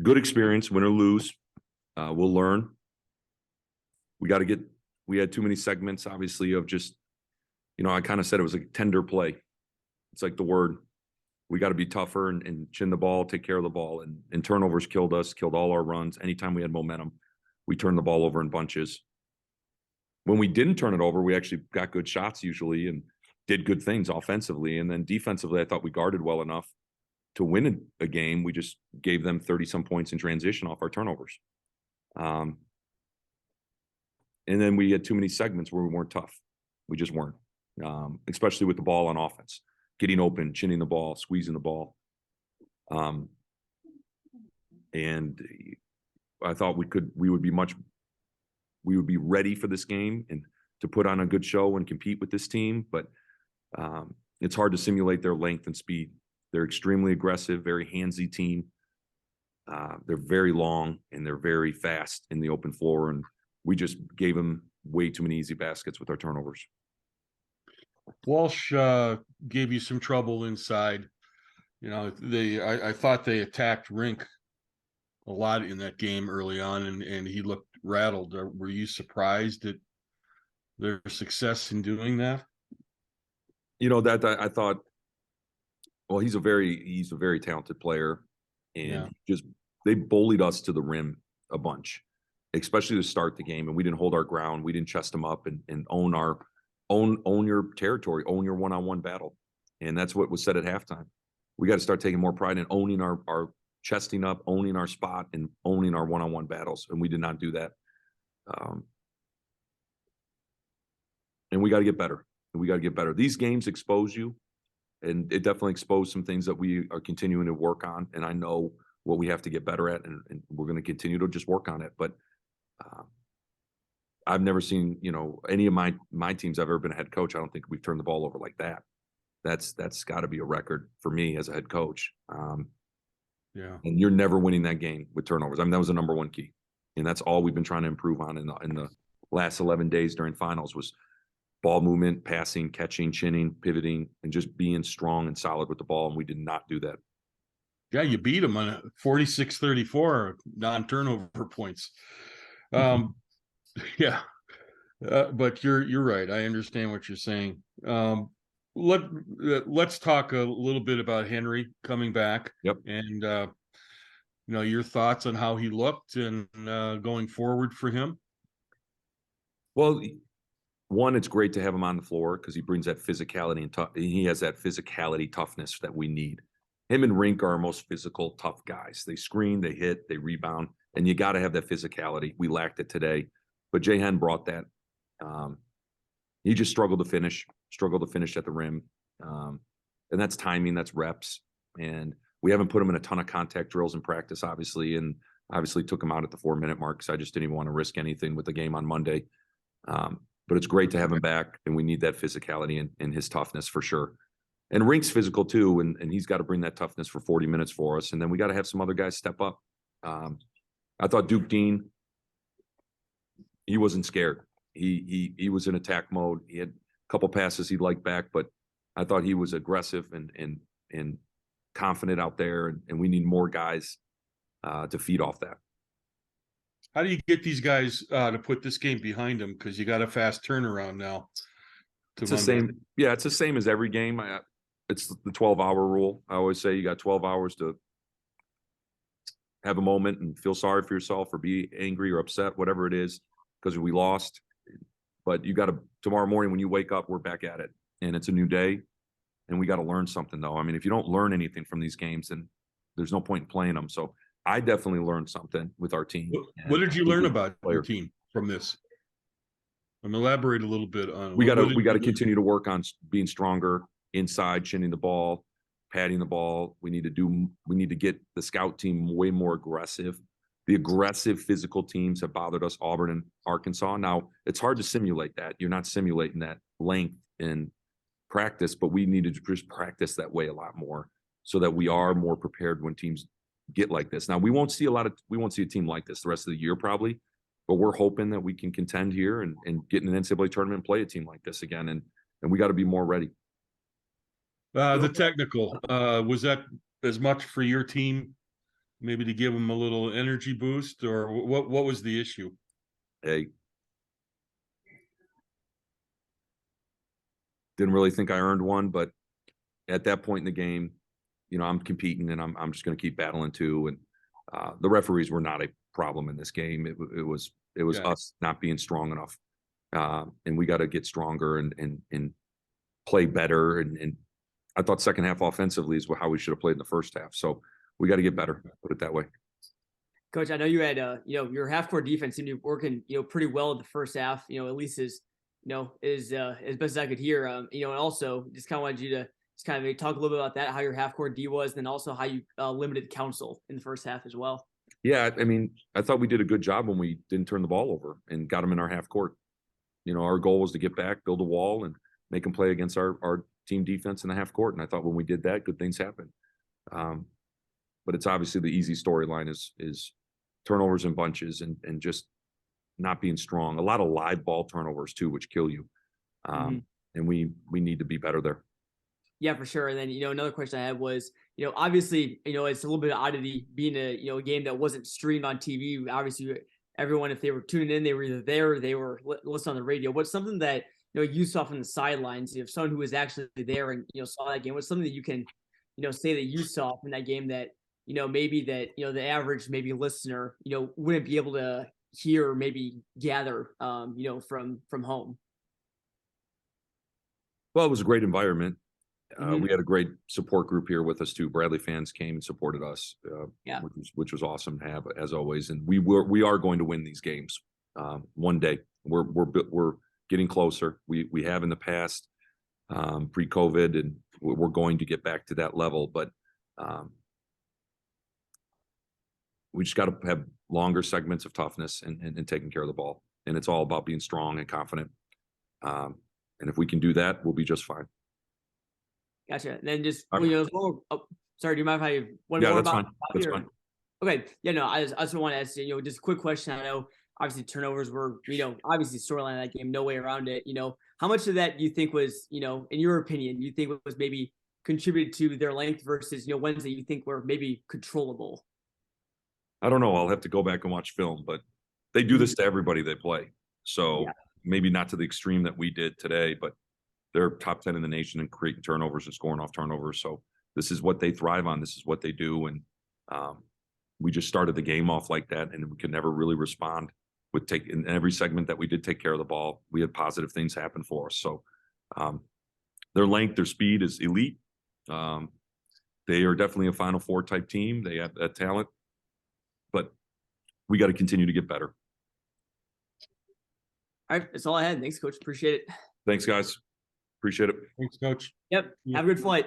good experience, win or lose. We'll learn. We had too many segments, obviously, of just, I kind of said it was like tender play. It's like the word. We got to be tougher and chin the ball, take care of the ball. And turnovers killed us, killed all our runs. Anytime we had momentum, we turned the ball over in bunches. When we didn't turn it over, we actually got good shots usually and did good things offensively. And then defensively, I thought we guarded well enough to win a game. We just gave them 30-some points in transition off our turnovers. And then we had too many segments where we weren't tough. We just weren't, especially with the ball on offense, getting open, chinning the ball, squeezing the ball. And I thought we would be ready for this game and to put on a good show and compete with this team. But it's hard to simulate their length and speed. They're extremely aggressive, very handsy team. They're very long and they're very fast in the open floor. And we just gave them way too many easy baskets with our turnovers. Walsh gave you some trouble inside. I thought they attacked Rink a lot in that game early on, and he looked rattled. Were you surprised at their success in doing that? That I thought, well, he's a very talented player, and they bullied us to the rim a bunch, especially to start the game. And we didn't hold our ground. We didn't chest them up and own your territory, own your one-on-one battle. And that's what was said at halftime. We got to start taking more pride in owning our chesting up, owning our spot, and owning our one-on-one battles. And we did not do that. And we got to get better. These games expose you, and it definitely exposed some things that we are continuing to work on. And I know what we have to get better at, and we're going to continue to just work on it. But I've never seen, any of my teams I've ever been a head coach. I don't think we've turned the ball over like that. That's got to be a record for me as a head coach. And you're never winning that game with turnovers. I mean, that was the number one key, and that's all we've been trying to improve on in the last 11 days during finals was ball movement, passing, catching, chinning, pivoting, and just being strong and solid with the ball. And we did not do that. Yeah, you beat them on a 46-34 non-turnover points. Yeah, but you're right. I understand what you're saying. Let's talk a little bit about Henry coming back. Yep. And your thoughts on how he looked and going forward for him. Well, one, it's great to have him on the floor because he brings that physicality and he has that physicality, toughness that we need. Him and Rink are our most physical, tough guys. They screen, they hit, they rebound, and you got to have that physicality. We lacked it today, but Jahan brought that. He just struggled to finish at the rim. And that's timing, that's reps. And we haven't put him in a ton of contact drills in practice, obviously, and obviously took him out at the 4-minute mark because I just didn't even want to risk anything with the game on Monday. But it's great to have him back, and we need that physicality and his toughness for sure. And Rink's physical too, and he's got to bring that toughness for 40 minutes for us. And then we got to have some other guys step up. I thought Duke Dean, he wasn't scared. He was in attack mode. He had a couple passes he'd like back, but I thought he was aggressive and confident out there. And we need more guys to feed off that. How do you get these guys to put this game behind them? Because you got a fast turnaround now. It's the same. Yeah, it's the same as every game. It's the 12-hour rule. I always say you got 12 hours to have a moment and feel sorry for yourself or be angry or upset, whatever it is, because we lost. But you got to, tomorrow morning when you wake up, we're back at it. And it's a new day. And we got to learn something, though. I mean, if you don't learn anything from these games, then there's no point in playing them. So I definitely learned something with our team. What did you learn about your team from this? Elaborate a little bit on. We got to continue to work on being stronger inside, chinning the ball, patting the ball. We need to get the scout team way more aggressive. The aggressive physical teams have bothered us, Auburn and Arkansas. Now, it's hard to simulate that. You're not simulating that length in practice, but we need to just practice that way a lot more so that we are more prepared when teams get like this. Now, we won't see a team like this the rest of the year probably, but we're hoping that we can contend here and get in an NCAA tournament and play a team like this again. And we got to be more ready. The technical, was that as much for your team maybe to give them a little energy boost, or what was the issue? Hey, didn't really think I earned one, but at that point in the game, you know, I'm competing and I'm just going to keep battling too. And the referees were not a problem in this game. It was Yeah. us not being strong enough, and we got to get stronger and play better. And I thought second half offensively is how we should have played in the first half. So we got to get better. Put it that way. Coach, I know you had, your half court defense seemed to be working, pretty well in the first half, at least as best as I could hear. And also just kind of wanted you to just kind of talk a little bit about that, how your half court D was, and then also how you limited Council in the first half as well. Yeah, I mean, I thought we did a good job when we didn't turn the ball over and got them in our half court. You know, our goal was to get back, build a wall, and make them play against our team defense in the half court. And I thought when we did that, good things happened. But it's obviously the easy storyline is turnovers in bunches and just not being strong. A lot of live ball turnovers too, which kill you. And we need to be better there. Yeah, for sure. And then, another question I had was, obviously, it's a little bit of oddity being a game that wasn't streamed on TV. Obviously, everyone, if they were tuning in, they were either there or they were listening on the radio. What's something that, you saw from the sidelines, if someone who was actually there and, saw that game, what's something that you can, say that you saw from that game that, maybe that, the average maybe listener, wouldn't be able to hear or maybe gather, from home? Well, it was a great environment. Mhm. We had a great support group here with us too. Bradley fans came and supported us, Yeah. which was awesome to have as always. And we are going to win these games one day. We're getting closer. We have in the past pre-COVID, and we're going to get back to that level. But we just got to have longer segments of toughness and taking care of the ball. And it's all about being strong and confident. And if we can do that, we'll be just fine. Gotcha. And then just, I'm- sorry, do you mind if I one Yeah, more that's about fine. That's or- fine. Okay. Yeah, no, I just want to ask you, just a quick question. I know obviously turnovers were, obviously storyline of that game, no way around it. How much of that do you think was, in your opinion, you think was maybe contributed to their length versus, ones that you think were maybe controllable? I don't know. I'll have to go back and watch film, but they do this to everybody they play. So Yeah. maybe not to the extreme that we did today, but they're top 10 in the nation in creating turnovers and scoring off turnovers. So this is what they thrive on. This is what they do. And we just started the game off like that, and we could never really respond with in every segment that we did take care of the ball. We had positive things happen for us. So their length, their speed is elite. They are definitely a Final Four type team. They have that talent, but we got to continue to get better. All right. That's all I had. Thanks, Coach. Appreciate it. Thanks, guys. Appreciate it. Thanks, Coach. Yep. Yeah. Have a good flight.